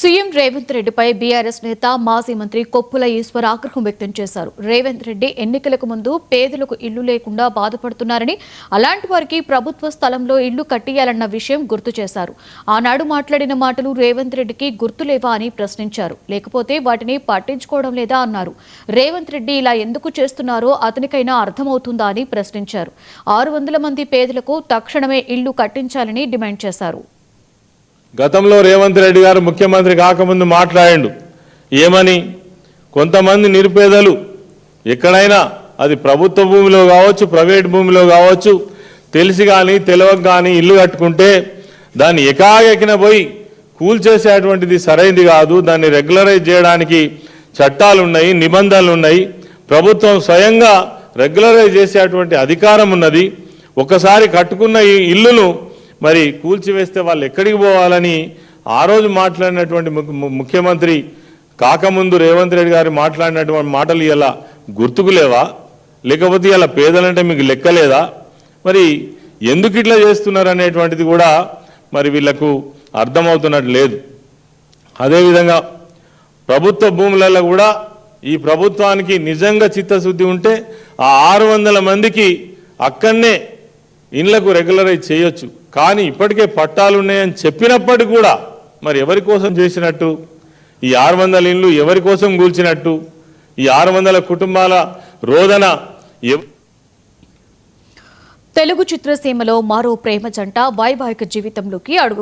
CM Revanth రెడ్డిపై BRS నేత మాజీ మంత్రి కొప్పుల ఈశ్వర్ ఆగ్రహం వ్యక్తం చేశారు. రేవంత్ రెడ్డి ఎన్నికలకు ముందు పేదలకు ఇళ్లు లేకుండా బాధపడుతున్నారని, అలాంటి వారికి ప్రభుత్వ స్థలంలో ఇళ్లు కట్టియాలన్న విషయం గుర్తు చేశారు. ఆనాడు మాట్లాడిన మాటలు రేవంత్ రెడ్డికి గుర్తులేవా అని ప్రశ్నించారు. లేకపోతే వాటిని పట్టించుకోవడం లేదా అన్నారు. రేవంత్ రెడ్డి ఇలా ఎందుకు చేస్తున్నారో అతనికైనా అర్థమవుతుందా అని ప్రశ్నించారు. 600 మంది పేదలకు తక్షణమే ఇళ్లు కట్టించాలని డిమాండ్ చేశారు. గతంలో రేవంత్ రెడ్డి గారు ముఖ్యమంత్రి కాకముందు మాట్లాడిండు. ఏమని? కొంతమంది నిరుపేదలు ఎక్కడైనా అది ప్రభుత్వ భూమిలో కావచ్చు, ప్రైవేట్ భూమిలో కావచ్చు, తెలిసి కానీ తెలియక కానీ ఇల్లు కట్టుకుంటే దాన్ని ఎకాగెకిన పోయి కూల్చేసేటువంటిది సరైనది కాదు. దాన్ని రెగ్యులరైజ్ చేయడానికి చట్టాలు ఉన్నాయి, నిబంధనలు ఉన్నాయి. ప్రభుత్వం స్వయంగా రెగ్యులరైజ్ చేసేటువంటి అధికారం ఉన్నది. ఒకసారి కట్టుకున్న ఈ ఇల్లును మరి కూల్చివేస్తే వాళ్ళు ఎక్కడికి పోవాలని ఆ రోజు మాట్లాడినటువంటి ముఖ్యమంత్రి కాకముందు రేవంత్ రెడ్డి గారు మాట్లాడినటువంటి మాటలు ఇలా గుర్తుకులేవా? లేకపోతే ఇలా పేదలంటే మీకు లెక్కలేదా? మరి ఎందుకు ఇట్లా చేస్తున్నారు అనేటువంటిది కూడా మరి వీళ్లకు అర్థమవుతున్నట్టు లేదు. అదేవిధంగా ప్రభుత్వ భూములలో కూడా ఈ ప్రభుత్వానికి నిజంగా చిత్తశుద్ధి ఉంటే ఆ 600 మందికి అక్కడనే ఇళ్లకు రెగ్యులరైజ్ చేయొచ్చు. కానీ ఇప్పటికే పట్టాలు ఉన్నాయని చెప్పినప్పటికీ కూడా మరి ఎవరి కోసం చేసినట్టు? ఈ 600 ఇళ్ళు ఎవరి కోసం కూల్చినట్టు? ఈ 600 కుటుంబాల రోదన తెలుగు చిత్రసీమలో మరో ప్రేమ జంట వైవాహిక జీవితంలోకి అడుగు